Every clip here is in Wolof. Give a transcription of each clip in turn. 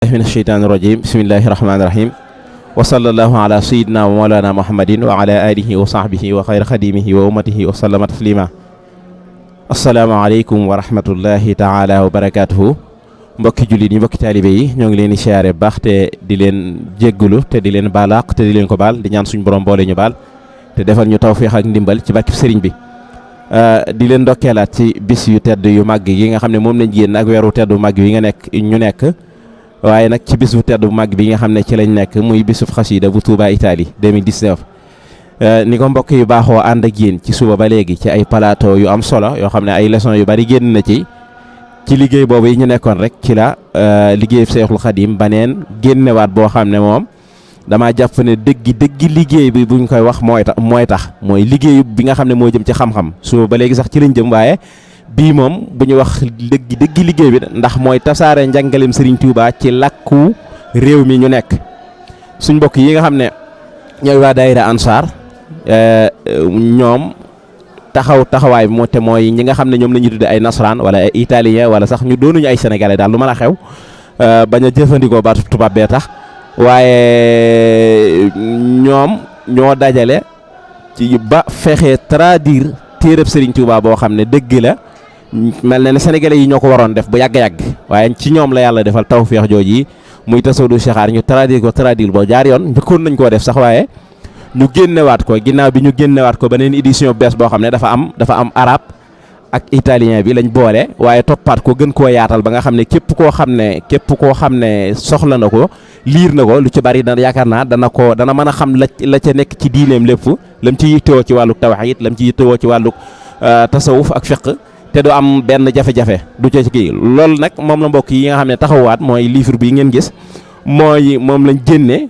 min asheytaani rajim bismillahi rahmaani rahim wa sallallahu ala sayidina wa mawlana muhammadin wa ala alihi wa sahbihi wa xayra xadimihi wa ummatihi wa sallama taslima asalaamaaleykum wa rahmatullahi taala wa barakatuhu mbokki jullit yi mbokki taalibe yi ñoo ngi leen di siyaare baax te di leen jéggulu te di leen baalaaq te di leen ko baal di ñaan suñu borom boole ñu baal te defal ñu tawfiix ak ndimbal ci barkib sëriñ bi di leen ndokkeelaat ci bis yu tedd yu màgg yi nga xam ne moom lañ génn ak weeru tedd màgg yi nga nekk ñu nekk waaye nag ci bis bu tedd bu màgg bi nga xam ne ci lañ nekk muy bisub xasida bu Touba Italie 2019 ni ko mbokk yu baaxoo ànd ak yéen ci suba ba léegi ci ay plateau yu am solo yoo xam ne ay leçon yu bari génn na ci liggéey boobu yi ñu nekkoon rek ci la liggéey Seexul Xadim baneen génnewaat boo xam ne moom damaa jàpp ne dëggi liggéey bi buñ koy wax mooy liggéey bi nga xam ne moo jëm ci xam-xam suba ba léegi sax ci lañ jëm waaye bii moom bu ñu wax dëggi liggéey bi ndax mooy tasaare njàngaleem Serigne Touba ci làkku réew mi ñu nekk suñ mbokk yi nga xam ne ñooy waa daayira Ansar ñoom taxawaay bi moo te mooy ñi nga xam ne ñoom la ñuy tudde ay nasaraan wala ay italien wala sax ñu doonuñu ay sénégalais daal lu mën a xew bañ a jëfandikoo baatu tubaab bee tax waaye ñoom ñoo dajale ci ba fexe traduire téereb Serigne Touba boo xam ne dëgg la mel na ne sénégalais yi ñoo ko waroon def bu yàgg-yàgg waaye ci ñoom la yàlla defal tawfeex jooju yi muy tasawdu sixaar ñu traduire boo jaar yoon njëkkoon nañ koo def sax waaye ñu génnewaat ko ginnaaw bi ñu génnewaat ko beneen édition bees boo xam ne dafa am arabe ak italien bi lañ boole waaye toppaat ko gën koo yaatal ba nga xam ne képp koo xam ne soxla na ko liir na ko lu ci bari dana yaakaar naa dana mën a xam la ca nekk ci diineem lépp lam ci yittewoo ci wàlluk tawhiid lam ci yittewoo ci wàlluk tasawuf ak fiqh te du am benn jafe-jafe du ca ci kii loolu nag moom la mbokk yi nga xam ne taxawaat mooy livre bi ngeen gis moom lañ génne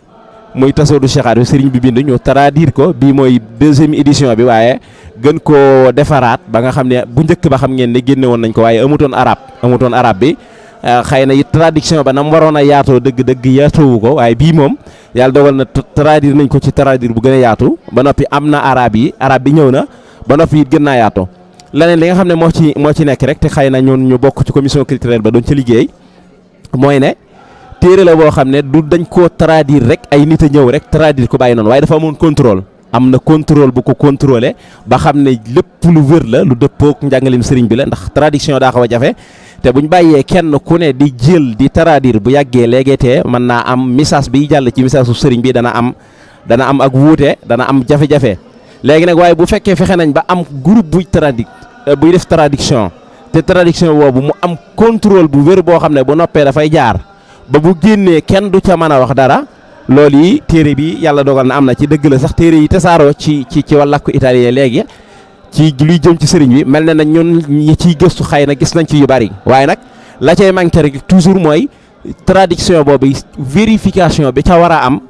muy tasawdu sixaar bi sëriñ bi bind ñu traduire ko bii mooy deuxième édition bi waaye gën koo defaraat ba nga xam ne bu njëkk ba xam ngeen ne génne woon nañ ko waaye amutoon arabe bi xëy na it traduction ba nam waroon a yaatoo dëgg yaatoowu ko waaye bii moom yàlla dogal na traduire nañ ko ci traduire bu gën a yaatu ba noppi am na arabe bi ñëw na ba noppi it gën naa yaatoo leneen li nga xam ne moo ci nekk rek te xëy na ñun ñu bokk ci commission culturelle ba doon ca liggéey mooy ne téere la boo xam ne du dañ koo traduire rek ay nit a ñëw rek traduire ko bàyyi noonu waaye dafa amoon contrôle am na contrôle bu ko contrôlé ba xam ne lépp lu wër la lu dëppook njàngalim sëriñ bi la ndax traduction daa xaw a jafe te buñ bàyyee kenn ku ne di jël di traduire bu yàggee léegi-tee mën naa am message bi jàll ci message su sëriñ bi dana am ak wuute dana am jafe-jafe léegi nag waaye bu fekkee fexe nañ ba am groupe buy def traduction te traduction boobu mu am contrôle bu wér boo xam ne bu noppee dafay jaar ba bu génnee kenn du ca mën a wax dara loolu yi téere bi yàlla dogal na am na ci dëgg la sax téere yi tasaaroo ci wàllu italien léegi ci luy jëm ci sëriñ bi mel na nag ñun ñi ciy gëstu xëy na gis nañ ci yu bari waaye nag la cay manqué rek toujours mooy traduction boobu vérification bi ca war a am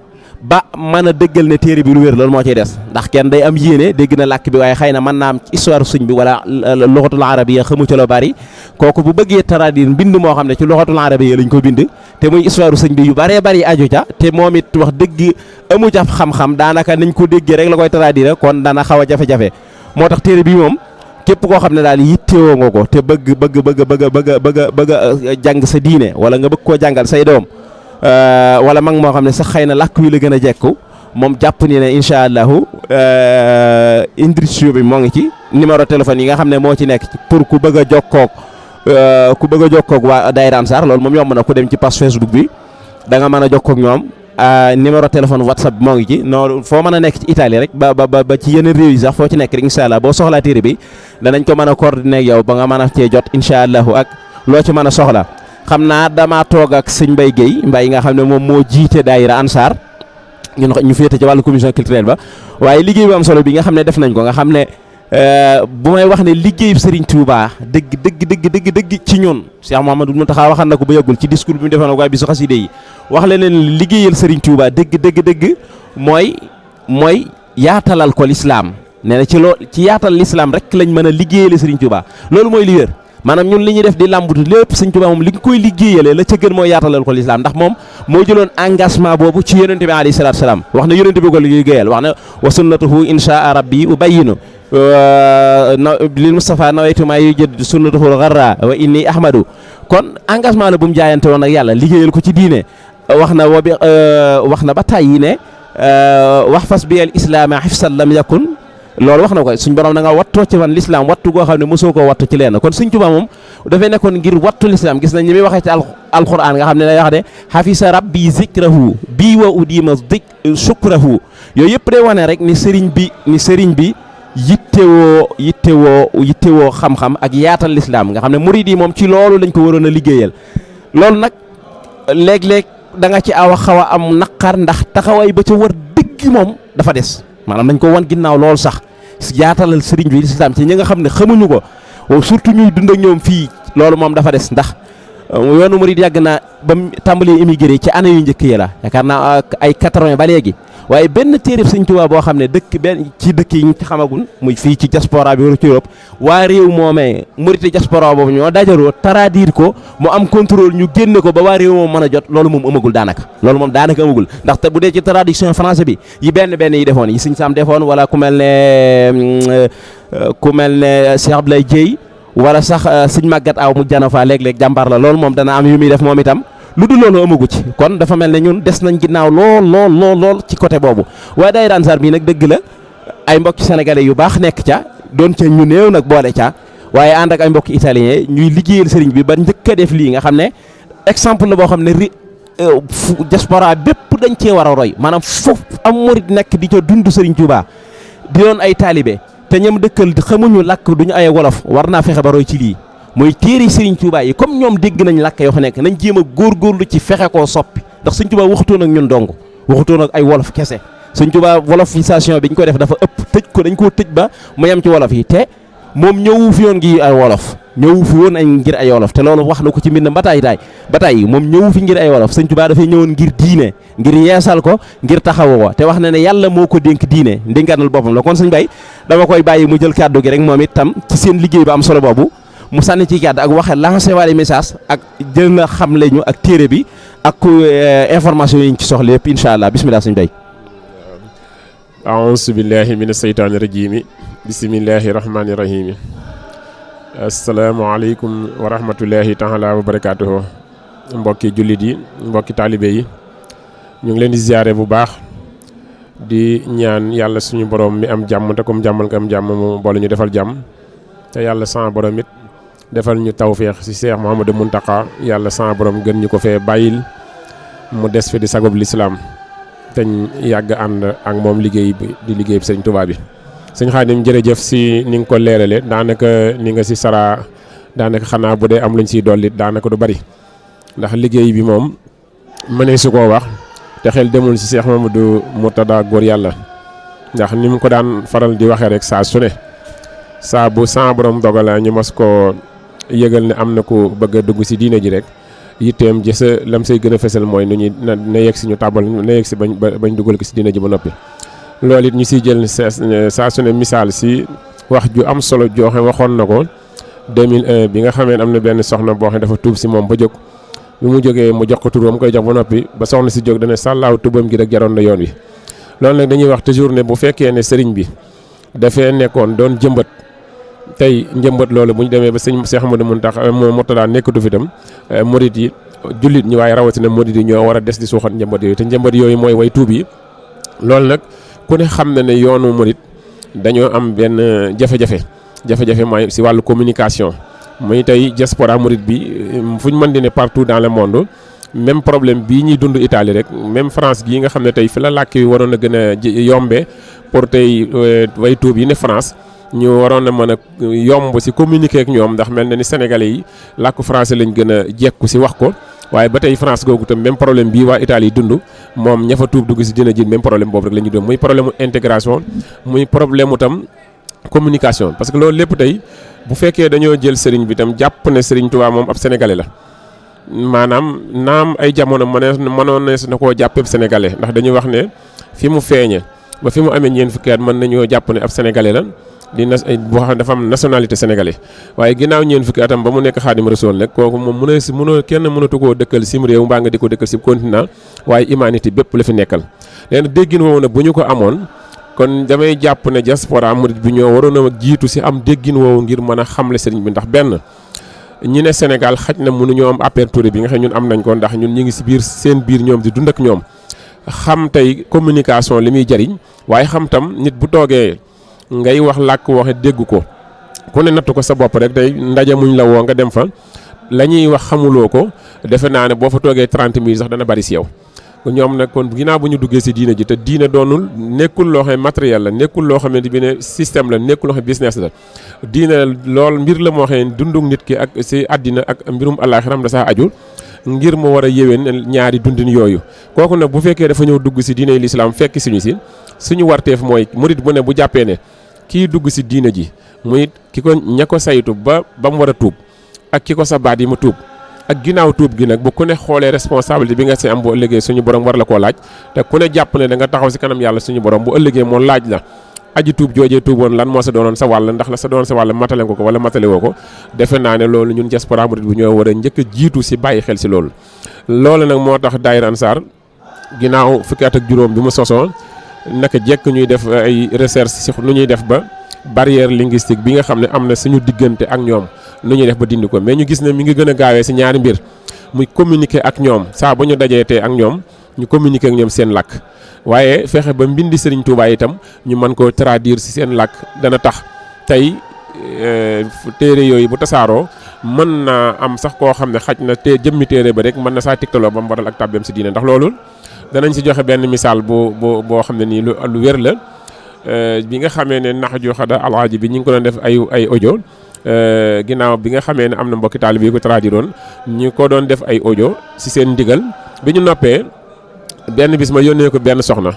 ba mën a dëggal ne téere bi lu wér loolu moo ciy des ndax kenn day am yéene dégg na làkk bi waaye xëy na mën naa am histoire sëñ bi wala luxatul arabiyya xamu ca la bari kooku bu bëggee traduire mbind moo xam ne ci luxatul arabiyya lañ ko bind te muy histoire sëñ bi yu baree bari aju ca te moom it wax dëgg amu ca xam-xam daanaka nañ ko déggee rek la koy traduire kon dana xaw a jafe-jafe moo tax téere bi moom képp koo xam ne daal yittewoo nga ko te bëgg a jàng sa diine wala nga bëgg koo jàngal say doom wala mag moo xam ne sax xëy na làkk wi la gën a jekku moom jàpp ni ne incha allahu inscription bi moo ngi ci numéro téléphone yi nga xam ne moo ci nekk pour ku bëgg a jokkoog waa daayira Ansar loolu moom yomb na ku dem ci page Facebook bi da nga mën a jokkoog ñoom numéro téléphone WhatsApp bi moo ngi ci noonu foo mën a nekk ci Italie rek ba ci yeneen réew yi sax foo ci nekk rek incha allah boo soxlaa téere bi danañ ko mën a coordonné ak yow ba nga mën a cee jot incha allahu ak loo ci mën a soxla. xam naa damaa toog ak sëñ Mbaye Guèye Mbaye nga xam ne moom moo jiite daayira Ansar ñu féete ci wàllu commission culturelle ba waaye liggéey bu am solo bi nga xam ne def nañ ko nga xam ne bu may wax ne liggéeyu Serigne Touba dëgg ci ñun Cheikh Mouhamadou Mountakha waxal na ko ba yàggul ci discours bi mu defoon ak waa bisu xasida yi wax leen liggéeyal Serigne Touba dëgg mooy yaatalal ko lislaam nee na ci yaatal lislaam rek lañ mën a liggéeyale Serigne Touba loolu mooy li wér maanaam ñun li ñuy def di làmbutu lépp sëñ Tuubaa moom li nga koy liggéeyalee la ca gën mooy yaatalal ko lislaam ndax moom moo jëloon engagement boobu ci yonente bi alayhi salaatu salaam wax na yonente bi ko liggéeyal wax na wa sunnatuhu inshaa rabbi ubayyinu lil Mustafa nawaytu maa yujaddidu sunnatahul gharra wa inni ahmadu kon engagement la bu mu jaayante woon ak yàlla liggéeyal ko ci diine wax na wax na ba tàyyi ne wax fas bi al islaama xifsan lam yakun loolu wax na ko suñ borom da nga wattoo ci man l'islam wattu goo xam ne mosoo koo wattu ci leen kon Sëñ Tuubaa moom dafay nekkoon ngir wattu l'islam gis nañ ni muy waxee ci alquran nga xam ne day wax de xafisa rabbi zikrahu bii wa udima shukrahu yooyu yëpp day wane rek ni sëriñ bi yittewoo xam-xam ak yaatal l'islam nga xam ne murid yi moom ci loolu lañ ko waroon a liggéeyal loolu nag léeg-léeg da nga ci xaw a am naqar ndax taxawaay ba ca war dëgg moom dafa des maanaam dañ ko wan ginnaaw loolu sax yaatalal sëriñ bi l'islam ci ñi nga xam ne xamuñu ko surtout ñuy dund ak ñoom fii loolu moom dafa des ndax yoonu murid yàgg na ba mu tàmbalee immigré ci année yu njëkk yi la yaakaar naa ay 80 ba léegi waaye benn téereb Sëñ Tuubaa boo xam ne dëkk yi ñu ci xamagun muy fii ci diaspora bi wala ci Europe waa réew moomee murid diaspora boobu ñoo dajaloo traduire ko mu am contrôle ñu génne ko ba waa réew moom mën a jot loolu moom amagul daanaka amagul ndaxte bu dee ci traduction français bi yi benn yi defoon yi Sëñ Sam defoon wala ku mel ne Cheikh Abdoulaye Dieye wala sax Sëñ Maguette Aw mu jana fa léeg-léeg jàmbaar la loolu moom dana am yu muy def moom itam lu dul loolu amagu ci kon dafa mel ne ñun des nañ ginnaaw lool ci côté boobu waaye daayira Ansaar bii nag dëgg la ay mbokki sénégalais yu baax nekk ca doon ca ñu néew nag boole ca waaye ànd ak ay mbokki italien ñuy liggéeyal sëriñ bi ba njëkk a def lii nga xam ne exemple la boo xam ne diaspora bépp dañ cee war a roy maanaam foofu am murid nekk di ca dund sëriñ Tuubaa di doon ay taalibe te ñoom dëkkal xamuñu làkk duñu ay wolof war naa fexe ba roy ci lii mooy téere Sëriñ Tuubaa yi comme ñoom dégg nañ làkk yoo fa nekk nañ jéem a góorgóorlu ci fexe koo soppi ndax Sëriñ Tuubaa waxutoon ak ñun dong waxutoon ak ay wolof kese Sëriñ Tuubaa wolofisation bi ñu ko def dafa ëpp tëj ko dañ koo tëj ba mu yem ci wolof yi te moom ñëwu fi yoon ngir ay wolof ñëwu fi woon ngir ay wolof te loolu wax na ko ci mbindam ba tey moom ñëwu fi ngir ay wolof Sëriñ Tuubaa dafay ñëwoon ngir diine ngir yeesal ko ngir taxawu ko te wax na ne yàlla moo ko dénk diine ndénkaanal boppam la kon Sëriñ Bay dama koy bàyyi mu jël kàddu gi rek moom itam ci seen liggéey ba am solo boobu mu sànni ci kàddu ak waxe lancé waale message ak jël na xam lañu ak téere bi ak information yi ñu ci soxla yëpp incha allah bisimilah Sëriñ Bay. aouzu billahi mina seytaani rajiimi bisimillahi rahmaani rahiimi asalaamaaleykum wa rahmatullahi taala wa barakaatuhu mbokki jullit yi mbokki taalibe yi ñu ngi leen di ziyaare bu baax di ñaan yàlla suñu borom mi am jàmm te comme jàmmal ko am jàmm mu boole ñu defal jàmm te yàlla sama borom it defal ñu tawféex ci Cheikh Mouhamadou Mountakha yàlla sama borom gën ñu ko fee bàyyil mu des fi di sagob lislaam te yàgg ànd ak moom liggéey bi di liggéey bi Sëñ Tuubaa bi. Sëñ Xaadim jërëjëf si ni nga ko leerale daanaka ni nga si sara daanaka xanaa bu dee am luñ siy dolli daanaka du bari ndax liggéey bi moom mënee su koo wax te xel demul si Cheikh Mamadou Mourtada góor yàlla ndax ni mu ko daan faral di waxee rek saa su ne saa bu sa borom dogala ñu mas koo yëgal ne am na ku bëgg a dugg si diine ji rek yitteem ji sa lam say gën a fesal mooy nu ñuy na yegg si ñu tàbbal na yegg si bañ dugal ko si diine ji ba noppi. loolu it ñu siy jël saa su ne misaal si wax ju am solo jooxe waxoon na ko 2001 bi nga xamee am na benn soxna boo xam ne dafa tuub si moom ba jóg bi mu jógee mu jox ko tur ba mu koy jox ba noppi ba soxna si jóg dana sàllaaw tubam gi rek jaroon na yoon wi. loolu nag dañuy wax toujours ne bu fekkee ne sëriñ bi dafee nekkoon doon jëmbat tey njëmbat loolu bu ñu demee ba sëñ Cheikh Ahmadou Mourtada nekkatu fi tam murit yi jullit ñi waaye rawatina murit yi ñoo war a des di suuxat njëmbat yooyu te njëmbat yooyu mooy way tuub yi loolu nag ku ne xam na ne yoonu murit dañoo am benn jafe-jafe mooy si wàllu communication muy tey diaspora murit bi fu ñu mën di ne partout dans le monde même problème bii ñuy dund Italie rek même France gii nga xam ne tey fi la làkk yi waroon a gën a yombe pour tey way tuub yi ne France ñu waroon a mën a yomb si communiquer ak ñoom ndax mel na ni sénégalais yi làkku français lañ gën a jekku si wax ko waaye ba tey France googu tam même problème bii waa Italie yi dund moom ña fa tuub dugg si dina ji même problème boobu rek la ñuy dund muy problème mu intégration muy problème mu tam communication parce que loolu lépp tey bu fekkee dañoo jël sëriñ bi tam jàpp ne sëriñ Tuubaa moom ab sénégalais la maanaam naam ay jamono mënoon na koo jàppee sénégalais ndax dañuy wax ne fi mu feeñe ba fi mu amee ñeent fukki at mën nañoo jàpp ne ab sénégalais la di boo xam ne dafa am nationalité sénégalais waaye ginnaaw ñeent fukki atam ba mu nekk Xaadim Rasuul nag kooku moom mënoo kenn mënatu koo dëkkal sim réew mbaa nga di ko dëkkal si continent waaye humanité bépp la fi nekkal léegi déggin woowu nag bu ñu ko amoon kon damay jàpp ne diaspora murid bi ñoo waroon a jiitu si am déggin woowu ngir mën a xamle sëriñ bi ndax benn ñi ne Sénégal xaj na mënuñoo am aperture bi nga xam ñun am nañ ko ndax ñun ñu ngi si biir seen biir ñoom di dund ak ñoom xam tey communication li muy jariñ waaye xam tam nit bu toogee ngay wax làkk waxe dégg ko ku ne nattu ko sa bopp rek tey ndaje muñ la woo nga dem fa la ñuy wax xamuloo ko defe naa ne boo fa toogee 30 minutes sax dana bari si yow ñoom nag kon ginnaaw bu ñu duggee si diine ji te diine doonul nekkul loo xam ne matériel la nekkul loo xamante bi ne système la nekkul loo xam ne business la diine lool mbir la moo xam ne dundug nit ki ak si àddina ak mbirum àllaaxiram da saa aju ngir mu war a yéwén ñaari dundin yooyu kooku nag bu fekkee dafa ñëw dugg si diine lislaam fekk suñu warteef mooy murit bu ne bu jàppee ne kii dugg si diine ji muy ki ko ña ko saytu ba mu war a tuub ak ki ko sa baat yi mu tuub ak ginnaaw tuub gi nag bu ku ne xoolee responsabilité bi nga si am bu ëllëgee suñu borom war la koo laaj te ku ne jàpp ne da nga taxaw si kanam yàlla suñu borom bu ëllëgee moo laaj la aji tuub joojee tuuboon lan moo sa doonoon sa wàll ndax la sa doonoon sa wàll matale nga ko wala matale woo ko defe naa ne loolu ñun diaspora murid bu ñoo war a njëkk a jiitu si bàyyi xel si loolu nag moo tax daayira Ansar ginnaaw fukki at ak juróom bi mu sosoo naka jekk ñuy def ay recherche si nu ñuy def ba barrière linguistique bi nga xam ne am na suñu diggante ak ñoom nu ñuy def ba dindi ko mais ñu gis ne mi ngi gën a gaawee si ñaari mbir muy communiquer ak ñoom saa ba ñu dajeetee ak ñoom ñu communiquer ak ñoom seen làkk waaye fexe ba mbindi Serigne Touba itam ñu mën koo traduire si seen làkk dana tax tey téere yooyu bu tasaaroo mën naa am sax koo xam ne xaj na te jëmmi téere ba rek mën na saa tiktaloo ba mu waral ak tàbbeem si diine ndax loolu danañ si joxe benn misaal boo xam ne nii lu wér la bi nga xamee ne nax ju xada alaaji bi ñu ngi ko doon def ay audio ginnaaw bi nga xamee ne am na mbokki taalibe yi ko traduiroon ñu ko doon def ay audio si seen ndigal bi ñu noppee benn bis ma yónnee ko benn soxna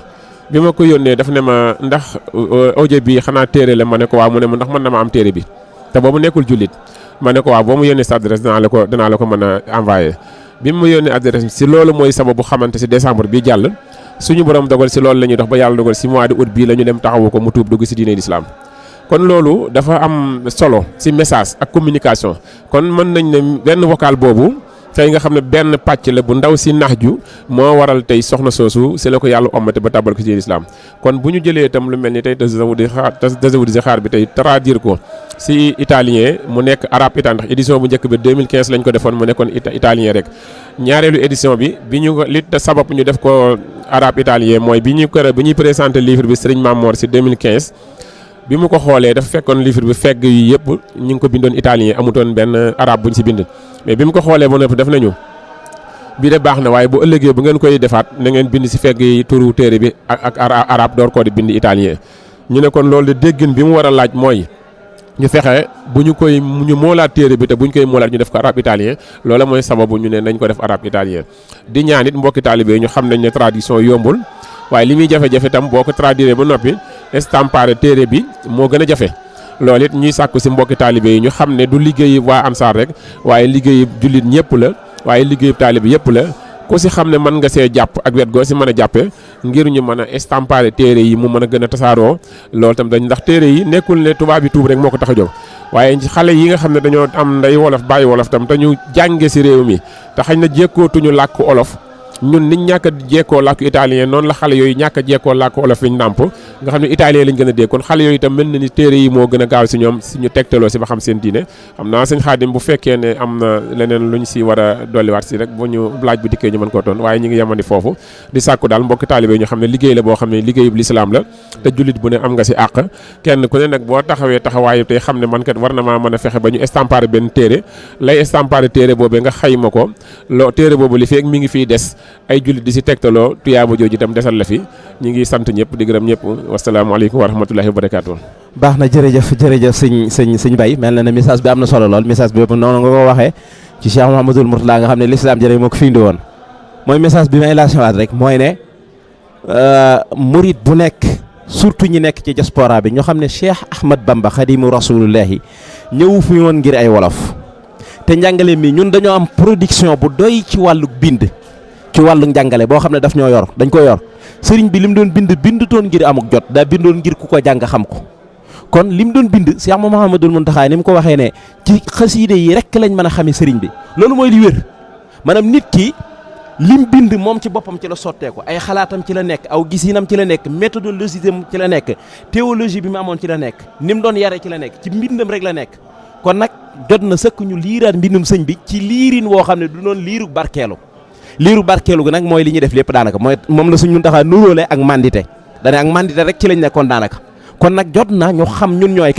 bi ma ko yónnee daf ne ma ndax audio bi xanaa téere la ma ne ko waaw mu ne ma ndax mën na ma am téere bi te boobu nekkul jullit ma ne ko waaw boo mu yónnee sa adresse danaa la ko mën a envoyé bi mu yónnee adresse si loolu mooy sababu xamante si décembre bi jàll suñu borom dogal si loolu la ñuy dox ba yàlla dogal si mois de août bii la ñu dem taxawu ko mu tuub dugg si diine l'islam kon loolu dafa am solo si message ak communication kon mën nañ ne benn vocal boobu tey nga xam ne benn pàcc la bu ndaw si nax ju moo waral tey soxna soosu si la ko yàlla ommate ba tàbbal ko ci l'islam kon bu ñu jëlee itam lu mel ni tey tasawudu zixaar bi tey traduire ko si italien mu nekk arabe italien ndax édition bu njëkk bi 2015 lañ ko defoon mu nekkoon italien rek ñaareelu édition bi ñu ko li sabab ñu def ko arabe italien mooy bi ñuy présenté livre bi Serigne Mamor si 2015 bi mu ko xoolee dafa fekkoon livre bi fegg yi yëpp ñu ngi ko bindoon italien amutoon benn arabe bu ñu si bind mais bi mu ko xoolee ba noppi def nañu bii de baax na waaye bu ëllëgee bu ngeen koy defaat na ngeen bind si fegg yi turu téere bi ak arabe door koo di bind italien ñu ne kon loolu de déggin bi mu war a laaj mooy ñu fexe bu ñu moolaat téere bi te bu ñu koy moolaat ñu def ko arabe italien loola mooy sababu ñu ne nañ ko def arabe italien di ñaan it mbokki taalibe ñu xam nañ ne traduction yombul waaye li muy jafe-jafe tam boo ko traduire ba noppi estampare téere bi moo gën a jafe loolu it ñuy sàkku si mbokki taalibe yi ñu xam ne du liggéeyi waa Ansar rek waaye liggéeyi jullit ñëpp la waaye liggéeyu taalibe yëpp la ku si xam ne mën nga see jàpp ak wet goo si mën a jàppe ngir ñu mën a estampare téere yi mu mën a gën a tasaaroo loolu tam dañ ndax téere yi nekkul ne tubaab yi tuub rek moo ko tax a jóg waaye xale yi nga xam ne dañoo am nday wolof bàyyi wolof tam te ñu jànge si réew mi te xañ na jékkootuñu làkk olof ñun niñ ñàkk a jekkoo làkku italien noonu la xale yooyu ñàkk a jekkoo làkku olof yi ñu nàmp nga xam ne italien lañ gën a dégg kon xale yooyu itam mel na ni téere yi moo gën a gaaw si ñoom si ñu tegtaloo si ba xam seen diine xam naa sëñ Xaadim bu fekkee ne am na leneen luñ si war a dolliwaat si rek bu ñu laaj bu dikkee ñu mën koo toon waaye ñu ngi yemandi foofu di sàkku daal mbokki taalibe ñu xam ne liggéey la boo xam ne liggéeyub lislaam la te jullit bu ne am nga si àq kenn ku ne nag boo taxawee taxawaayu tey xam ne man kat war na maa mën a fexe ba ñu estampare benn téere lay estampare téere boobee nga xayma ko loo téere boobu li feek mi ngi fiy des ay jullit di si tegtaloo tuyaaba jooju itam desal la fi ñu ngi sant ñëpp di gërëm ñëpp wasalaamaaleykum wa rahmatullahi wa barakaatu. baax na jërëjëf sëñ Baye mel na ne message bi am na solo lool message bi yëpp noonu nga ko waxee ci Cheikh Mouhamadoul Mourtada nga xam ne l'islam jërë moo ko fi indi woon mooy message bi may lancé waat rek mooy ne murid bu nekk surtout ñi nekk ci diaspora bi ñoo xam ne Cheikh Ahmad Bamba xadimu rasulullahi ñëwu fi woon ngir ay wolof te njàngale mi ñun dañoo am production bu doy ci wàllu bind ci wàllu njàngale boo xam ne daf ñoo yor dañ ko yor sëriñ bi li mu doon bindutoon ngir amuk jot daa bindoon ngir ku ko jàng xam ko kon li mu doon bind Cheikh Mouhamadoul Mountakha ni mu ko waxee ne ci xasiide yi rek lañ mën a xamee sëriñ bi loolu mooy li wér maanaam nit ki lim bind moom ci boppam ci la sotteeku ay xalaatam ci la nekk aw gisinam ci la nekk méthodologie ci la nekk théologie bi mu amoon ci la nekk ni mu doon yare ci la nekk ci mbindam rek la nekk kon nag jot na sëkk ñu liiraat mbindum sëñ bi ci liirin woo xam ne du doon liiru barkeelu gi nag mooy li ñuy def lépp daanaka mooy moom la suñu taxaa nuróole ak mandité dane ak mandité rek ci lañ nekkoon daanaka kon nag jot na ñu xam ñun ñooy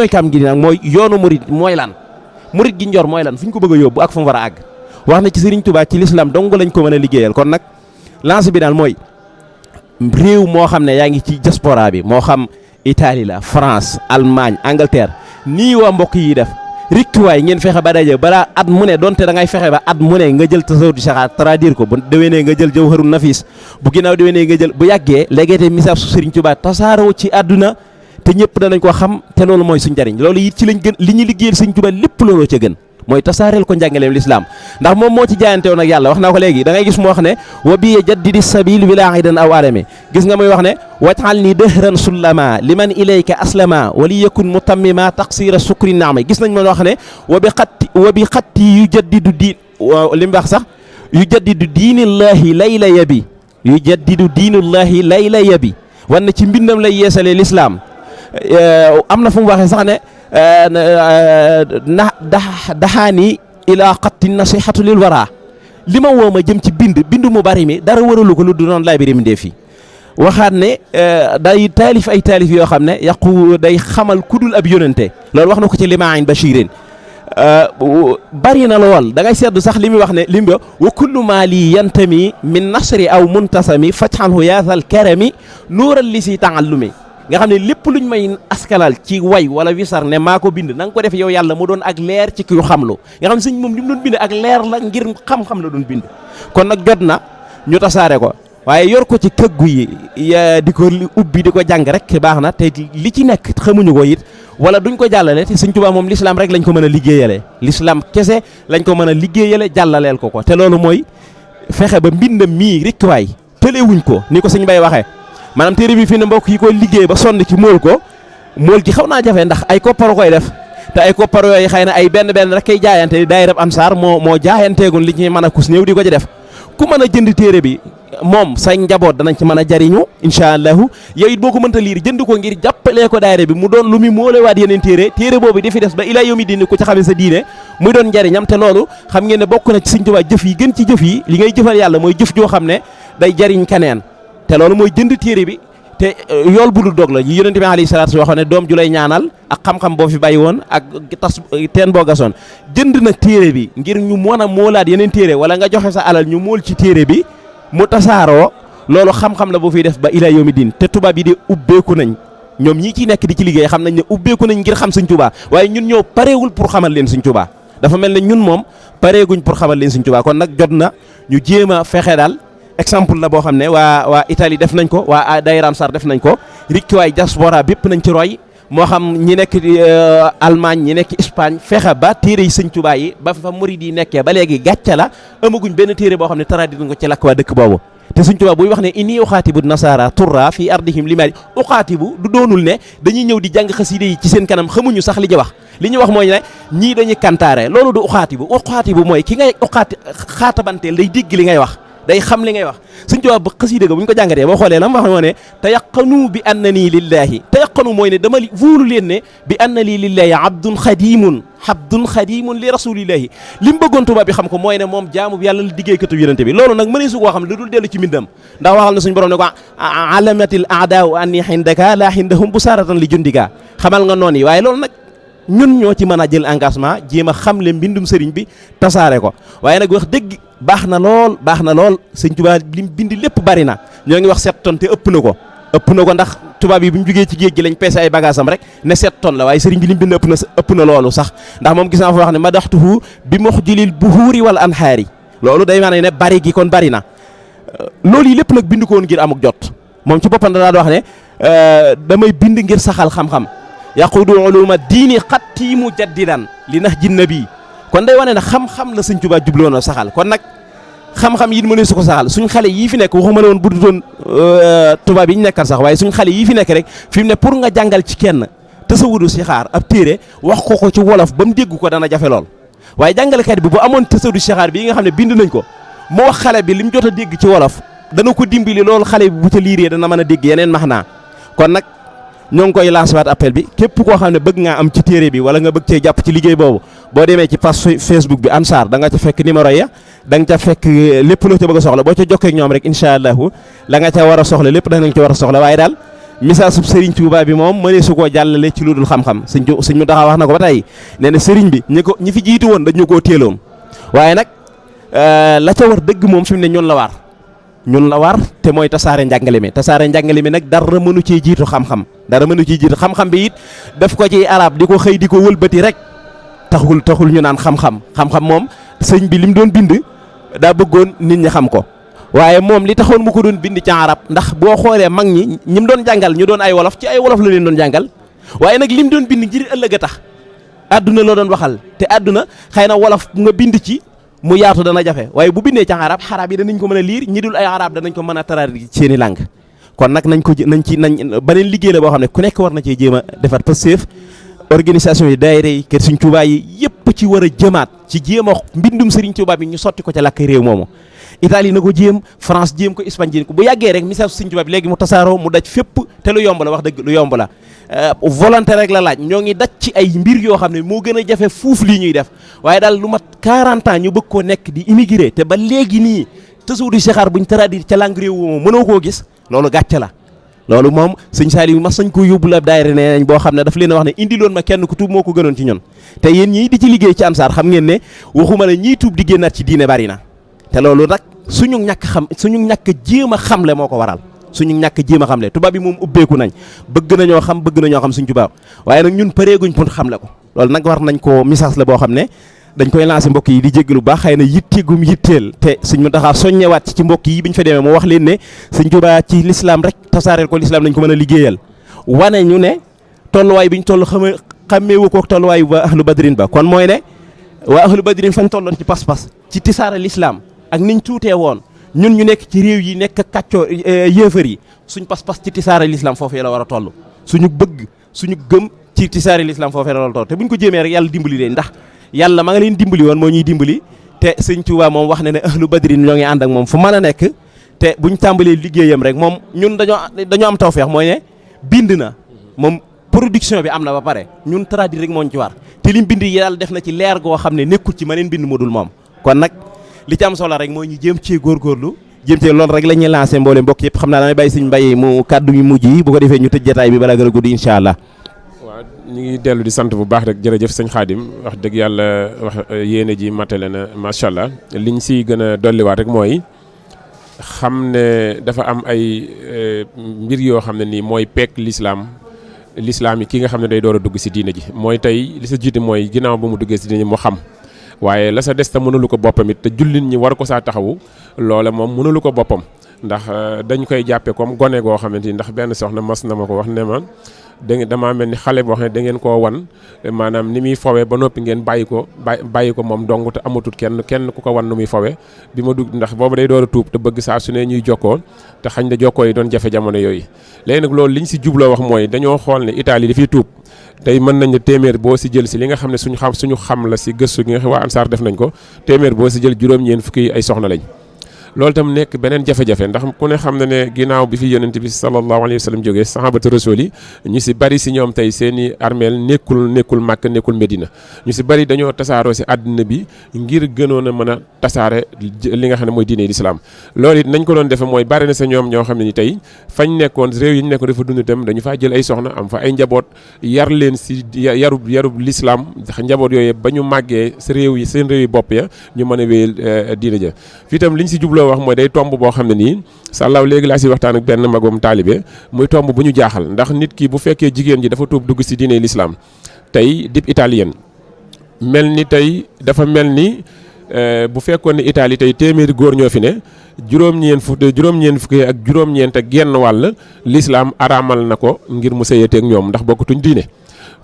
kan gi nag mooy yoonu murid mooy lan murid gi njor mooy lan fu ñu ko bëgg a yóbbu ak fu mu war a àgg wax na ci Serigne Touba ci l'islam dong lañ ko mën a liggéeyal kon nag lance bi daal mooy réew moo xam ne yaa ngi ci diaspora bi moo xam Italie la France Allemagne Angleterre nii waa mbokk yi def riktuwaay ngeen fexe ba daje balaa at mu ne donte da ngay fexe ba at mu ne nga jël tasawudu saxaar traduire ko bu déwénee nga jël jawharun nafis bu ginnaaw déwénee nga jël bu yàggee léegi misaab su Serigne Touba tasaaroo ci àdduna te ñëpp danañ ko xam te loolu mooy suñ njariñ loolu it ci lañ gën li ñu liggéeyal Serigne Touba lépp looloo ca gën mooy tasaareel ko njàngaleem lislaam ndax moom moo ci jaayante woon ak yàlla wax naa ko léegi da ngay gis mu wax ne wa bi jaddidi sabil bila aidan aw alami gis nga muy wax ne wajal ni dëhran sullama liman ilayka aslama wa li yakun mutammima taqsira sukri naama gis nañ moon wax ne wa bi xatti yu jaddidu diin li mu wax sax yu jaddidu diinillahi layla yabi yu jaddidu diinullahi layla yabi wan na ci mbindam lay yeesalee lislaam am na fu mu waxee sax ne daxaani ilaa xatti nasihatu lil wara li ma woo ma jëm ci bind mu bari mi dara waralu ko lu du noonu laay biri mi ndee fii waxaat ne day taalif ay taalif yoo xam ne yàqu day xamal kudul ab yónente loolu wax na ko ci limaayin bashirin bari na lool da ngay seddu sax li muy wax ne li mu wa kullu maa lii yantami min nasri aw muntasami fajxalhu yaasal karami nuural li si taallumi nga xam ne lépp luñ may askalal ci way wala wisar ne maa ko bind na nga ko def yow yàlla mu doon ak leer ci ki xamlu nga xam ne sëñ moom li mu doon bind ak leer la ngir xam-xam la doon bind kon nag jot na ñu tasaare ko waaye yor ko ci këggu yi di ko ubbi di ko jàng rek baax na te li ci nekk xamuñu ko it wala duñ ko jàllale te Sëñ Tuubaa moom l'islam rek lañ ko mën a liggéeyale l'islam kese lañ ko mën a liggéeyale jàllaleel ko te loolu mooy fexe ba mbindam mii rek waay tëlewuñ ko ni ko sëñ Bay waxee maanaam téere bi fii ne mbokk yi koy liggéey ba sonn ci mool gi xaw naa jafe ndax ay koppar koy def te ay koppar yooyu xëy na ay benn rek kay jaayante daayira Ansaar moo jaayanteegun li ci mën a kus néew di ko ci def ku mën a jënd téere bi moom say njaboot danañ ci mën a jariñu incha allahu yow it boo ko mënta liir jënd ko ngir jàppalee ko daayira bi mu doon lu muy moolewaat yeneen téere boobu di fi des ba ilaa yawmi diin ku ci xamee sa diine muy doon njariñam te loolu xam ngeen ne bokk na ci Sëñ Tuubaa jëf yi gën ci jëf yi li ngay jëfal yàlla mooy jëf joo xam ne day jariñ keneen te loolu mooy jënd téere bi te yool bu dul dog la yi yonente bi alayhi salaatu waxoon ne doom ju lay ñaanal ak xam-xam boo fi bàyyi woon ak tas teen boo gasoon jënd nag téere bi ngir ñu mën a moolaat yeneen téere wala nga joxe sa alal ñu mool ci téere bi mu tasaaroo loolu xam-xam la boo fiy def ba ilaa yawmi diin te tubaab yi de ubbeeku nañ ñoom ñi ciy nekk di ci liggéey xam nañ ne ubbeeku nañ ngir xam Sëñ Tuubaa waaye ñun ñoo pareegul pour xamal leen Sëñ Tuubaa dafa mel ne ñun moom pareeguñ pour xamal leen Sëñ Tuubaa kon nag jot na ñu jéem a fexe daal exemple la boo xam ne waa Italie def nañ ko waa daayira Ansaar def nañ ko rikkiwaay diaspora bépp nañ ci roy moo xam ñi nekk Allemagne ñi nekk Espagne fexe ba téere yi Sëñ Tuubaa yi ba fa murid yi nekkee ba léegi gàcce la amaguñ benn téere boo xam ne traduit nañ ko ci lakk waa dëkk boobu te Sëñ Tuubaa buy wax ne inni uxaatibu nasara turra fii ardihim limaadi uxaatibu du doonul ne dañuy ñëw di jàng xaside yi ci seen kanam xamuñu sax li ñu wax li ñu wax mooy ne ñii dañuy kantaare loolu du uxaatibu mooy ki ngay xaatabanteel day dégg li ngay wax day xam li ngay wax Sëñ Tuubaa ba xasida ga bu ñu ko jàngatee boo xoolee la mu wax moo ne tayaqanu bi anna nii lillahi tayaqanu mooy ne dama wóolu leen ne bi anna lii lillahi abdun xadimun li rasulillahi li mu bëggoon tubaab bi xam ko mooy ne moom jaamu yàlla la liggéeykatu yonente bi loolu nag mënee su koo xam ne lu dul dellu ci mbindam ndax waxal na suñu borom ne ko alamatil aadaau anni xindaka laa xindahum bu saaratan li jundika xamal nga noonu yi waaye loolu nag ñun ñoo ci mën a jël engagement jéem a xamle mbindum sëriñ bi tasaare ko waaye nag wax dëgg baax na lool Sëñ Tuubaa lim bind lépp bari na ñoo ngi wax 7 tonnes te ëpp na ko ndax tubaab yi bu ñu jógee ci géej gi lañ peese ay bagage am rek ne 7 tonnes la waaye sëriñ bi lim bind ëpp na loolu sax ndax moom gis naa fa wax ne madaxtuhu bi muxjilil buhuuri wal anhaari loolu day maanaam ne bari gi kon bari na loolu yi lépp nag bind ko woon ngir amuk jot moom ci boppam da daan wax ne damay bind ngir saxal xam-xam yaqudu uluma diini xatti mujaddidan li nax ji nabi kon day wane ne xam-xam la Sëñ Tuubaa jubloon a saxal kon nag xam-xam yi mënee su ko saxal suñ xale yii fi nekk waxuma ne woon bu dutoon tubaab yi ñu nekkal sax waaye suñ xale yii fi nekk rek fi mu ne pour nga jàngal ci kenn tasawudu sixaar ab téere wax ko ci wolof ba mu dégg ko dana jafe lool waaye jàngalekat bi bu amoon tasawudu sixaar bi nga xam ne bind nañ ko mu wax xale bi li mu jot a dégg ci wolof dana ko dimbali loolu xale bi bu ca liiree dana mën a dégg yeneen maxnaa kon nag ñoo ngi koy lancewaat appel bi képp koo xam ne bëgg ngaa am ci téere bi wala nga bëgg cee jàpp ci liggéey boobu boo demee ci page Facebook bi Ansar da nga ca fekk numéro ya da nga ca fekk lépp loo ca bëgg a soxla boo ca jokkee ak ñoom rek incha allahu la nga ca war a soxla lépp danañ ci war a soxla waaye daal message sub Serigne Touba bi moom mënee su koo jàllale ci lu dul xam-xam sëñ mu taxaw wax na ko ba tey nee na Serigne bi ñi fi jiitu woon dañu koo téeloon waaye nag la ca war dëgg moom fi mu ne ñun la war te mooy tasaare njàngale mi nag dara mënu cee jiitu xam-xam bi it def ko ci arab di ko xëy di ko wëlbati rek taxul ñu naan xam-xam moom sëñ bi li mu doon bind daa bëggoon nit ñi xam ko waaye moom li taxoon mu ko doon bind ci arab ndax boo xoolee mag ñi mu doon jàngal ñu doon ay wolof ci ay wolof la leen doon jàngal waaye nag li mu doon bind ngir ëllëg a tax àdduna la doon waxal te àdduna xëy na wolof nga bind ci mu yaatu dana jafe waaye bu bindee ci arab yi danañ ko mën a liir ñi dul ay arab danañ ko mën a traduire ci seeni langue kon nag nañ beneen liggéey la boo xam ne ku nekk war na cee jéem a defar Pastef organisation yi daayira yi kër Sëriñ Tuubaa yi yëpp ci war a jëmaat ci jéem a mbindum Sëriñ Tuubaa bi ñu sotti ko ca làkk réew moomu Italie na ko jéem France jéem ko Espagne jéem ko bu yàggee rek message Sëriñ Tuubaa bi léegi mu tasaaroo mu daj fépp te lu yomb la wax dëgg lu yomb la volonté rek la laaj ñoo ngi daj ci ay mbir yoo xam ne moo gën a jafe fuuf lii ñuy def waaye daal lu mat 40 ans ñu bëgg koo nekk di immigré te ba léegi nii tasawudu sixaar buñ traduire ca langue réew moomu mënoo koo gis loolu gàcce la loolu moom sëñ Saliou mas nañ ko yóbbul ab daayira nee nañ boo xam ne daf leen a wax ne indiloon ma kenn ku tuub moo ko gënoon ci ñun te yéen ñii di ci liggéey ci Ansar xam ngeen ne waxuma la ñii tuub di génnaat ci diine bari na te loolu nag suñu ñàkk jéem a xamle moo ko waral suñu ñàkk jéem a xamle tubaab bi moom ubbeeku nañ bëgg nañoo xam suñ tubaab waaye nag ñun pareeguñ pour xamle ko loolu nag war nañ ko message la boo xam ne dañ koy lancer mbokk yi di jéggalu baax xëy na yitteegum yitteel te Sëñ Muntaxa soññewaat ci mbokk yi biñ fa demee mu wax leen ne Sëñ Tuubaa ci lislaam rek tasaareel ko lislaam lañ ko mën a liggéeyal wane ñu ne tolluwaay biñ toll xammeewu ko tolluwaay ba ahlu badrin ba kon mooy ne waa ahlu badrin fañ tolloon ci pas-pas ci tisaare lislaam ak niñ tuutee woon ñun ñu nekk ci réew yi nekk kàccoo yéefar yi suñ pas-pas ci tisaare lislaam foofee la war a toll suñu bëgg suñu gëm ci tisaare lislaam foofee la war a toll te buñ ko jéemee rek yàlla dimbali leen ndax yàlla ma nga leen dimbali woon moo ñuy dimbali te Sëñ Tuubaa moom wax na ne ahlu badrin ñoo ngi ànd ak moom fu mën a nekk te buñ tàmbalee liggéeyam rek moom ñun dañoo am tawfeex mooy ne bind na moom production bi am na ba pare ñun traduire rek moo ñu ci war te lim bind yi yàlla def na ci leer goo xam ne nekkul ci maneen bind mu dul moom kon nag li ci am solo rek mooy ñu jéem cee góorgóorlu jéem cee loolu rek la ñuy lancé mboolem mbokk yëpp xam naa damay bàyyi Sëñ Mbaye mu kàddu yu mujj yi bu ko defee ñu tëj jotaay bi balaa gën a guddi incha allah. waaw ñu ngi dellu di sant bu baax rek jërëjëf sëñ Xaadim wax dëgg yàlla wax yéene ji matale na macha allah liñ siy gën a dolliwaat rek mooy xam ne dafa am ay mbir yoo xam ne nii mooy peek lislaam yi ki nga xam ne day door a dugg si diine ji mooy tey li sa jiite mooy ginnaaw ba mu duggee si diine ji mu xam waaye la sa des ta mënulu ko boppam it te jullit ñi war ko saa taxawu loola moom mënulu ko boppam ndax dañ koy jàppe comme gone goo xamante ni ndax benn soxna mas na ma ko wax ne ma damaa mel ni xale boo xam ne da ngeen koo wan maanaam ni muy fowee ba noppi ngeen bàyyi ko moom dong te amatut kenn ku ko wan nu muy fowee bi ma dugg ndax boobu day door a tuub te bëgg saa su ne ñuy jokkoo te xañ na jokkoo yi doon jafe jamono yooyu léegi nag loolu liñ si jubloo wax mooy dañoo xool ne Italie dafay tuub tey mën nañ ne téeméer boo si jël si li nga xam ne suñu xam la si gëstu gi nga xam waa Ansar def nañ ko téeméer boo si jël juróom-ñeent fukki ay soxna lañ loolu tam nekk beneen jafe-jafe ndax ku ne xam na ne ginnaaw bi fi yonent bi sallallahu alayhi wa sallam jógee sahabatu rasul yi ñu si bari si ñoom tey seen i armeel nekkul Màkk nekkul Medina ñu si bari dañoo tasaaroo si àddina bi ngir gënoon a mën a tasaare li nga xam ne mooy diine l'islam loolu it nañ ko doon defe mooy bari na sa ñoom ñoo xam ne ni tey fañ nekkoon réew yi ñu nekkoon dafa dund itam dañu faa jël ay soxna am fa ay njaboot yar leen si yarub l'islam ndax njaboot yooyu ba ñu màggee sa réew yi seen réew yi bopp ya ñu mën a wéyal diine ja fii itam liñ si jubloo wax mooy day tomb boo xam ne nii sàllaaw léegi laa si waxtaan ak benn magum taalibe muy tomb bu ñu jaaxal ndax nit ki bu fekkee jigéen ji dafa tuub dugg si diine l'islam tey dib italien mel ni tey dafa mel ni bu fekkoon ne Italie tey téeméeri góor ñoo fi ne juróom-ñeent fukki ak juróom-ñeent ak genn wàll l'islam araamal na ko ngir mu sëyateeg ñoom ndax bokkatuñ diine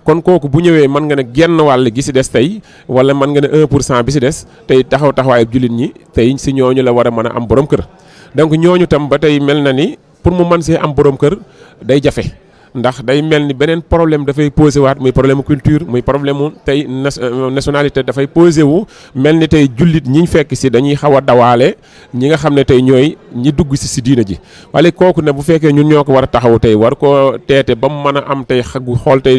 kon kooku bu ñëwee mën nga ne genn wàll gi si des tey wala mën nga ne 1% bi si des tey taxawaayu jullit ñi tey si ñooñu la war a mën a am borom kër donc ñooñu tam ba tey mel na ni pour mu mën see am borom kër day jafe ndax day mel ni beneen problème dafay posé waat muy problème culture muy problème mu tey nationalité dafay posé wu mel ni tey jullit ñi ñu fekk si dañuy xaw a dawaale ñi nga xam ne tey ñooy ñi dugg si diina ji wala kooku ne bu fekkee ñun ñoo ko war a taxaw tey war koo teete ba mu mën a am tey xagu xool tey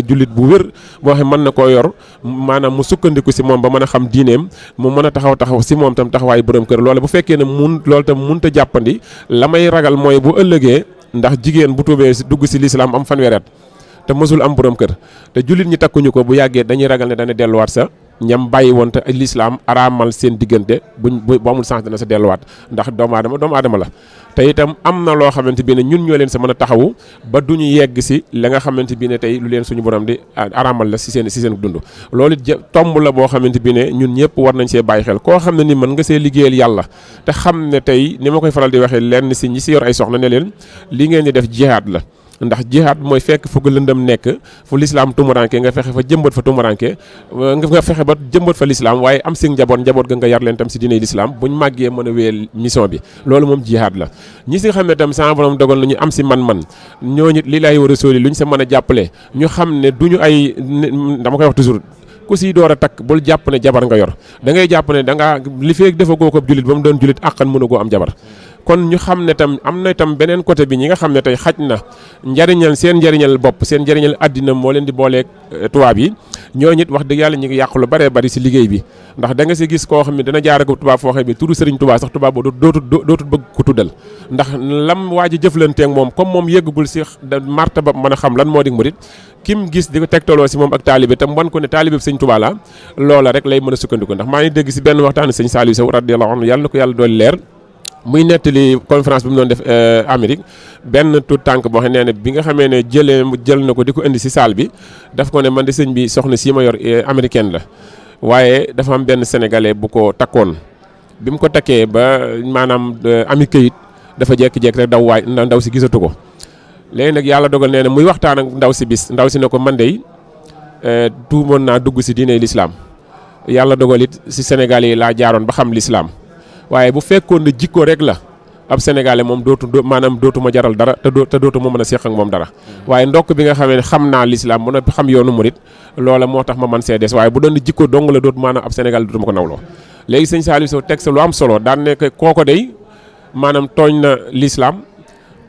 jullit bu wér boo xam mën na koo yor maanaam mu sukkandiku si moom ba mën a xam diineem mu mën a taxaw si moom tam taxawaayu borom kër loolu bu fekkee ne loolu tam mënut a jàppandi la may ragal mooy bu ëllëgee ndax jigéen bu tuubee dugg si lislaam am fanweeri at te mësul am borom kër te jullit ñi takkuñu ko bu yàggee dañuy ragal ne dana delluwaat sa ñam bàyyi woon te lislaam araamal seen diggante bu amul sens dana sa delluwaat ndax doomu aadama la te itam am na loo xamante bi ne ñun ñoo leen sa mën a taxawu ba duñu yegg si la nga xamante bi ne tey lu leen suñu borom di araamal la si seen dund loolu tomb la boo xamante bi ne ñun ñëpp war nañ see bàyyi xel koo xam ne ni mën nga see liggéeyal yàlla te xam ne tey ni ma koy faral di waxee lenn si ñi si yor ay soxna ne leen li ngeen di def jihaad la ndax jihaad mooy fekk fu lëndëm nekk fu lislaam tumuranke nga fexe fa jëmbat fa tumuranke nga fexe ba jëmbat fa lislaam waaye am si njaboot ga nga yar leen tam si diine lislaam buñ màggee mën a wéyal mission bi loolu moom jihaad la ñi si xam ne tam sama borom dogal nañu am si man-man ñooñu li laay war a sóoli lu ñu sa mën a jàppale ñu xam ne duñu ay dama koy wax toujours ku si door a takk bul jàpp ne jabar nga yor da ngay jàpp ne da ngaa li feeg dafa goo ko julit ba mu doon julit àqan mën a goo am jabar kon ñu xam ne tam am na tam beneen côté bi ñi nga xam ne tey xaj na seen njariñal bopp seen njariñal àddina moo leen di booleeg tubaab yi ñooñu it wax dëgg yàlla ñu ngi yàq lu baree bari si liggéey bi ndax da nga si gis koo xam ne dana jaar ak tubaab foo xam ne turu sëriñ tubaab sax tubaab boobu dootul bëgg ko tuddal ndax lam waa ji jëflanteeg moom comme moom yëggagul si martaba mën a xam lan moo di murit kim gis di ko tegtaloo si moom ak taalibe tam wan ko ne taalibe bi sëñ Tuubaa la loola rek lay mën a sukkandiku ndax maa ngi dégg si benn waxtaan sëñ Saliou Sow radiyallahu anhu yàlla na ko yàlla doon leer muy nettali conférence bi mu doon def Amérique benn tout tànk boo xam ne bi nga xamee ne jël na ko di ko indi si salle bi daf ko ne man de sëñ bi soxna si ma yor américaine la waaye dafa am benn sénégalais bu ko takkoon bi mu ko takkee ba maanaam ami këyit dafa jékki-jékki rek ndaw si gisatu ko léegi nag yàlla dogal nee na muy waxtaan ak ndaw si bis ndaw si ne ko man de tuumoon naa dugg si diine lislaam yàlla dogal it si Sénégal yi laa jaaroon ba xam lislaam waaye bu fekkoon ne jikko rek la ab sénégalais moom dootuma jaral dara te dootuma mën a seq ak moom dara waaye ndokk bi nga xamee ne xam naa lislaam ba noppi xam yoonu murit loola moo tax ma man see des waaye bu doon jikko dong la maanaam ab sénégalais dootuma ko nawloo léegi sëñ Saliou Sow teg sa lu am solo daan ne kooko day maanaam tooñ na lislaam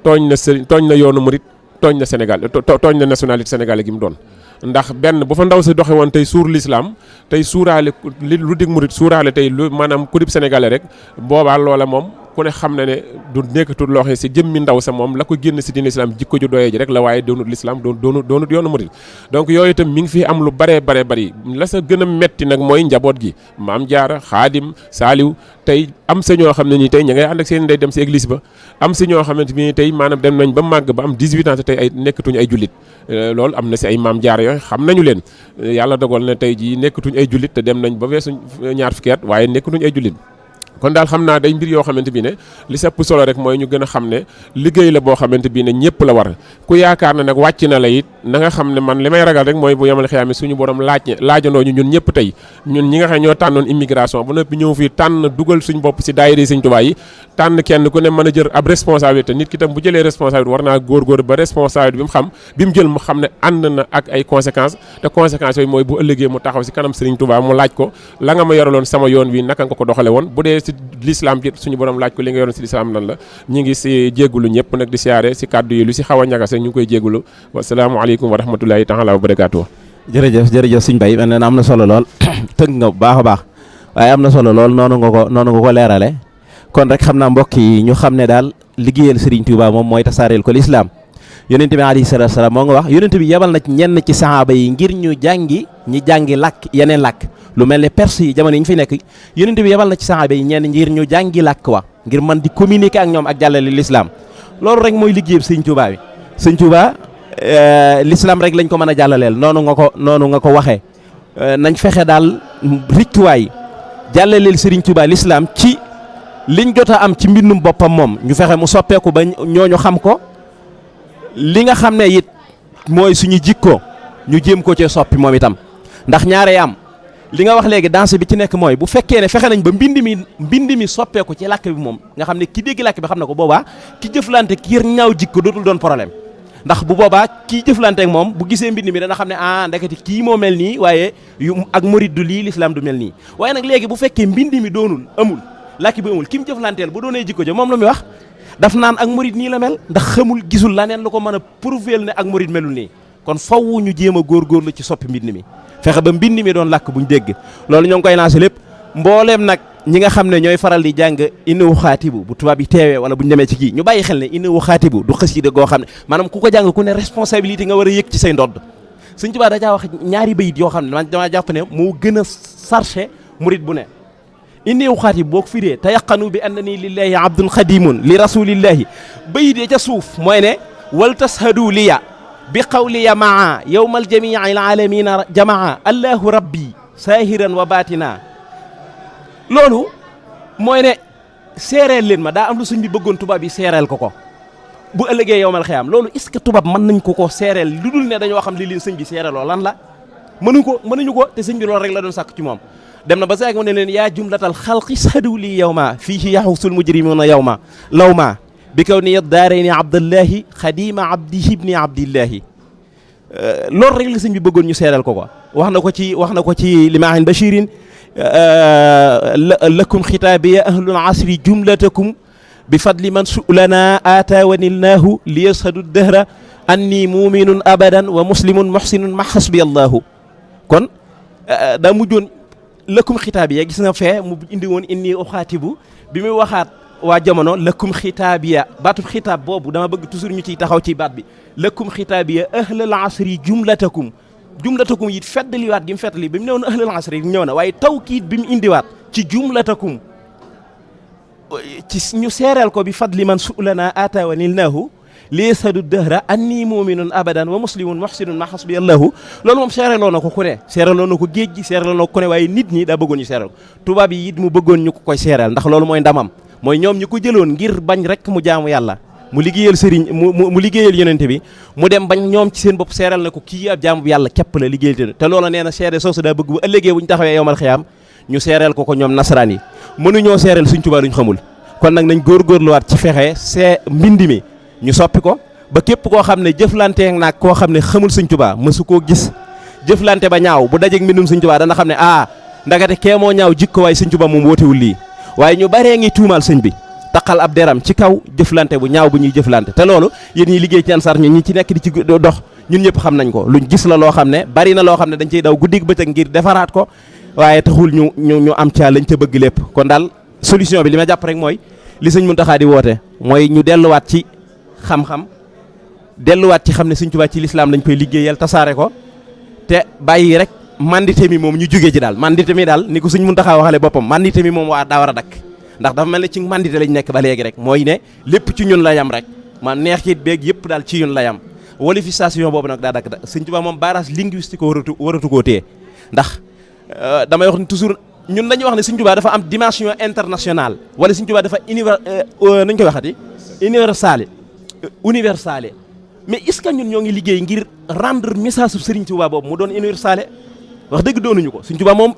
tooñ na yoonu murit tooñ na Sénégal tooñ na nationalité sénégalais gi mu doon ndax benn bu fa ndaw si doxe woon tey suur l'islam tey suuraale lu dig murit suuraale tey lu maanaam ku dib sénégalais rek boobaa loola moom ku ne xam na ne du nekkatul loo xam ne si jëmmi ndaw sa moom la ko génn si diine islam jikko ju doyee ji rek la waaye doonut l'islam doonut yoonu murit donc yooyu itam mi ngi fi am lu baree bari la sa gën a metti nag mooy njaboot gi maam Jaara Xaadim Saaliw tey am sa ñoo xam ne nii tey ña ngay ànd ak seen ndey dem si église ba am si ñoo xamante ni tey maanaam dem nañ ba màgg ba am 18 ans te tey ay nekkatuñu ay jullit loolu am na si ay maam Jaara yooyu xam nañu leen yàlla dogal na tey jii nekkatuñu ay jullit te dem nañ ba weesu ñaar fukki at waaye nekkatuñu ay jullit kon daal xam naa day mbir yoo xamante bi ne li sëpp solo rek mooy ñu gën a xam ne liggéey la boo xamante bi ne ñëpp la war ku yaakaar ne nag wàcc na la it na nga xam ne man li may ragal rek mooy bu yemal xiyaame suñu borom laajandoo ñu ñun ñëpp tey ñun ñi nga xam ñoo tànnoon immigration ba noppi ñëw fii tànn dugal suñu bopp si daayira Sëñ Tuubaa yi tànn kenn ku ne mën a jël ab responsabilité nit ki tam bu jëlee responsabilité war naa góorgóor ba responsabilité bi mu xam bi mu jël mu xam ne ànd na ak ay conséquences te conséquences yooyu mooy bu ëllëgee mu taxaw si kanam Sëriñ Tuubaa mu laaj ko la nga ma yoraloon sama yoon wi naka nga ko doxale woon bu dee si l'islam ji suñu borom laaj ko li nga yoroon si l'islam nan la ñi ngi si jéggulu ñëpp nag di siyaare si kàddu yi lu si xaw a ñagas rek ñu ngi koy jéggulu wasalaamaaleykum wa rahmatulahi taala wa barakaatu. jërëjëf Sëñ Bay mel na am na solo lool tënk nga bu baax a baax waaye am na solo lool noonu nga ko leerale kon rek xam naa mbokk yi ñu xam ne daal liggéeyal Serigne Touba moom mooy tasaareel ko l'islam yonent bi alayhi salaatu salaam moo nga wax yonent bi yebal na ci ñenn ci sahaaba yi ngir ñu jàngi làkk yeneen làkk lu mel ne perse yi jamono yi ñu fi nekk yonent bi yebal na ci sahaaba yi ñenn ngir ñu jàngi làkk wa ngir mën di communiquer ak ñoom ak jàllale l'islam loolu rek mooy liggéeyam Sëñ Touba bi Sëñ Touba l'islam rek lañ ko mën a jàllaleel noonu nga ko waxee nañ fexe daal rikkiwaay jàllaleel Sëriñ Touba l'islam ci liñ jot a am ci mbindum boppam moom ñu fexe mu soppeeku ba ñooñu xam ko li nga xam ne it mooy suñu jikko ñu jéem ko cee soppi moom itam ndax ñaare am li nga wax léegi danse bi ci nekk mooy bu fekkee ne fexe nañ ba mbind mi soppeeku ci làkk bi moom nga xam ne ki dégg làkk bi xam na ko boobaa ki jëflante ki ñaaw jikko dootul doon problème ndax bu boobaa kii jëflanteek moom bu gisee mbind mi dana xam ne ndeketi kii moo mel nii waaye ak murid du lii l'islam du mel nii waaye nag léegi bu fekkee mbind mi doonul amul làkki bi amul ki mu jëflanteel bu doonee jikko ja moom la muy wax daf naan ak murid nii la mel ndax xamul gisul laneen lu ko mën a prouver ne ak murid melul nii kon faw ñu jéem a góorgóorlu ci soppi mbind mi fexe ba mbind mi doon làkk buñ dégg loolu ñoo ngi koy lancé lépp mbooleem nag ñi nga xam ne ñooy faral di jàng innahu xaatibu bu tubaab yi teewee wala buñ demee ci kii ñu bàyyi xel ne innahu xaatibu du xasida goo xam ne maanaam ku ko jàng ku ne responsabilité nga war a yëg ci say ndodd Sëñ Tuubaa dajaa wax ñaari bayit yoo xam ne man damaa jàpp ne moo gën a sarché murid bu ne innahu xaatibu boo ko firee tayaqanu bi annani lillahi abdun xadimun li rasulillahi bayit ya ca suuf mooy ne wal tashadu liya bi qawliya maa yawmal jamii al alamina jamaa allahu rabbi saahiran wa batina loolu mooy ne seereel leen ma daa am lu sëñ bi bëggoon tubaab yi seereel ko bu ëllëgee yowmal xiyaam loolu est-ce que tubaab mën nañ ko seereel lu dul ne dañoo xam li leen sëñ bi seereeloo lan la mënuñu ko te sëñ bi loolu rek la doon sàkk ci moom dem na ba saag mu ne leen yaa jumlatal xalqi sadu lii yow ma fiihi yaxusul mujrimuna yow ma law ma bi kaw ni daarayni abdallahi xadima abdihi ibni abdillahi loolu rek la sëñ bi bëggoon ñu seereel ko wax na ko ci limaahin bashirin lakum xitaabiya ahlul asri jumlatakum bi fadli man su'lana aatawanillahu li yashadu dahra anni muminun abadan wa muslimun muhsinun ma hasbi allahu kon daa mujjoon lakum xitaabiya gis nga fee mu indi woon inni uxaatibu bi muy waxaat waa jamono lakum xitaabiya baatub xitaab boobu dama bëgg toujours ñu ciy taxaw ci baat bi lakum xitaabiya ahlul asri jumlatakum it feddaliwaat gi mu feddali bi mu newoon ahlul asri ñëw na waaye tawkiit bi mu indiwaat ci jumlatakum ci ñu seereel ko bi fadli man su'lana atawanilnahu liesadu dëhra anni muminun abadan wa muslimun muhsinun ma hasbi allahu loolu moom seereloo na ko ku ne seereloo na ko géej gi seereloo na ko ku ne waaye nit ñi daa bëggoon ñu seereel tubaab yi it mu bëggoon ñu ko koy seereel ndax loolu mooy ndamam mooy ñoom ñu ko jëloon ngir bañ rek mu jaamu yàlla mu liggéeyal sëriñ mu liggéeyal yonente bi mu dem bañ ñoom ci seen bopp seeral na ko kii ab jaamu yàlla képp la liggéeyal te loola nee na seere soosu daa bëgg bu ëllëgee bu ñu taxawee yowmal xiyaam ñu seereel ko ñoom nasaraan yi mënuñoo seereel Sëñ Tuubaa luñ xamul kon nag nañ góorgóorluwaat ci fexe mbind mi ñu soppi ko ba képp koo xam ne jëflante naag koo xam ne xamul Sëñ Tuubaa mësu koo gis jëflante ba ñaaw bu dajeeg mbindum Sëñ Tuubaa dana xam ne ndagate kee moo ñaaw jikko waaye Sëñ Tuubaa moom wootewul lii waaye ñu baree ngi tuumaal sëñ bi taqal ab deram ci kaw jëflante bu ñaaw bu ñuy jëflante te loolu yéen ñi liggéey ci Ansar ñun ñi ci nekk di ci dox ñun ñëpp xam nañ ko luñ gis la loo xam ne bari na loo xam ne dañ ciy daw guddig bëccëg ngir defaraat ko waaye taxul ñu am ca lañ ca bëgg lépp kon daal solution bi li ma jàpp rek mooy li sëñ Muntaxa di woote mooy ñu delluwaat ci xam-xam delluwaat ci xam ne Sëñ Tuubaa ci lislaam lañ koy liggéeyal tasaare ko te bàyyi rek mandité mi moom ñu jógee ci daal mandité mi daal ni ko sëñ Muntaxa waxale boppam mandité mi moom daa war a dakk ndax dafa mel ne ci mandité lañ nekk ba léegi rek mooy ne lépp ci ñun la yam rek man neex ci beeg yëpp daal ci ñun la yam wolofication boobu nag daa dakk da Sëñ Tuubaa moom barrage linguistique waratu koo téye ndax damay wax ne toujours ñun dañuy wax ne Sëñ Tuubaa dafa am dimension internationale wala Sëñ Tuubaa dafa nañ koy waxati universale mais est-ce que ñun ñoo ngi liggéey ngir rendre message su Sëriñ Tuubaa boobu mu doon universale wax dëgg doonuñu ko Sëñ Tuubaa moom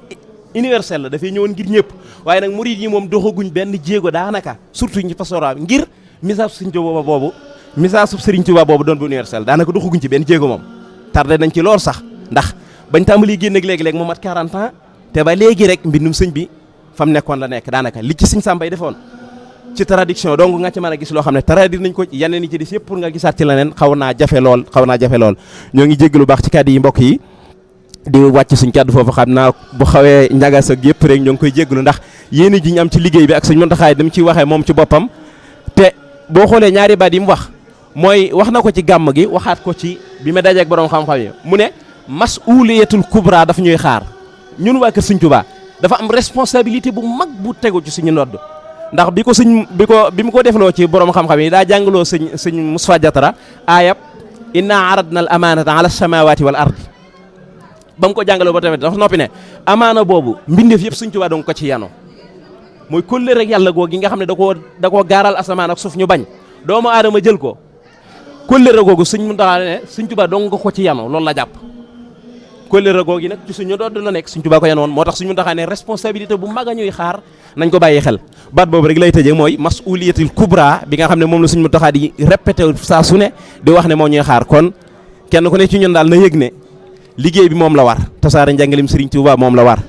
universel la dafay ñëwoon ngir ñëpp waaye nag murid yi moom doxaguñ benn jéego daanaka surtout ñi pastora ngir message su Sëñ Tuubaa boobu message su Sëriñ Tuubaa boobu doon bu universel daanaka doxaguñ ci benn jéego moom tardé nañ ci lool sax ndax bañ tàmbali génn ak léegi-léegi mu mat 40 ans te ba léegi rek mbindum sëñ bi fa mu nekkoon la nekk daanaka li ci Sëñ Sàmbay defoon ci traduction donc nga ci mën a gis loo xam ne traduire nañ ko yeneen yi ci des yëpp pour nga gisaat ci leneen xaw naa jafe lool ñoo ngi jégg lu baax ci kàddu yi mbokk yi di wàcc suñ kàddu foofu xam naa bu xawee njagas ak yëpp rek ñoo ngi koy jégglu ndax yéen ji ñu am ci liggéey bi ak Sëñ Muntaxa dam ci waxee moom ci boppam te boo xoolee ñaari baat yi mu wax mooy wax na ko ci gàmm gi waxaat ko ci bi ma dajeek borom xam-xam yi mu ne mas'uliyatul kubra daf ñuy xaar ñun waa kër Sëñ Tuubaa dafa am responsabilité bu mag bu tegu ci suñu nodd ndax bi mu ko defloo ci borom xam-xam yi daa jàngaloo sëñ Moustapha Diatara aayab inna aradna al amanata ala samawati wal ardi ba mu ko jàngaloo ba tamit dafa noppi ne amaana boobu mbindeef yëpp Sëñ Tuubaa dong ko ci yano mooy kóllëre rek yàlla googu gi nga xam ne da koo gaaral asamaan ak suuf ñu bañ doomu aadama jël ko kóllëre googu Sëñ Muntaxa ne Sëñ Tuubaa dong ko ci yano loolu la jàpp kóllëre googi nag ci suñu dodd la nekk Sëriñ Tuubaa ko yan woon moo tax suñu taxaa ne responsabilité bu mag a ñuy xaar nañ ko bàyyi xel baat boobu rek lay tëjee mooy masuliyatul kubra bi nga xam ne moom la suñu taxaa di répété saa su ne di wax ne moo ñuy xaar kon kenn ku ne ci ñun daal na yëg ne liggéey bi moom la war tasaare njàngalim Sëriñ Tuubaa moom la war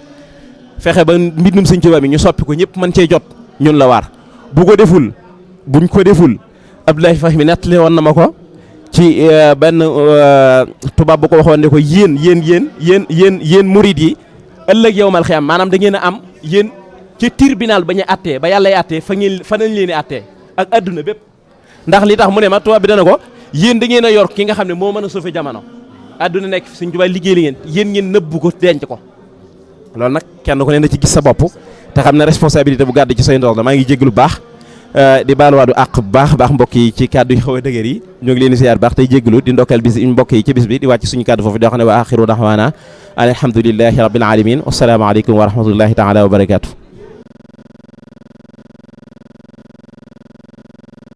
fexe ba mbindum Sëriñ Tuubaa mi ñu soppi ko ñëpp mën cee jot ñun la war buñ ko deful Abdoulaye Fahmi nettali woon na ma ko ci benn tubaab bu ko waxoon ne ko yéen murid yi ëllëg yawmal xiyaam maanaam da ngeen a am yéen ci tribunal ba ñu attee ba yàllay attee fa nañ leen di attee ak adduna bépp ndax li tax mu ne ma tubaab bi dana ko yéen da ngeen a yor ki nga xam ne moo mën a sauver jamono adduna nekk Sëriñ Tuubaa liggéey li ngeen nëbbu ko denc ko loolu nag kenn ku ne na ci gis sa bopp te xam ne responsabilité bu gàdd ci say ndox la maa ngi jéglu baax di baaluwaadu àq bu baax mbokk yi ci kàddu yi xaw a dëgër yi ñoo ngi leen di siyaar baax tey jéglu di ndokkal bis mbokk yi ci bis bi di wàcc suñu kàddu foofu di wax ne wa axiru daxwaana alhamdulillahi rabbil alamin wassalaamu aleykum wa rahmatullahi taala wa barakaatu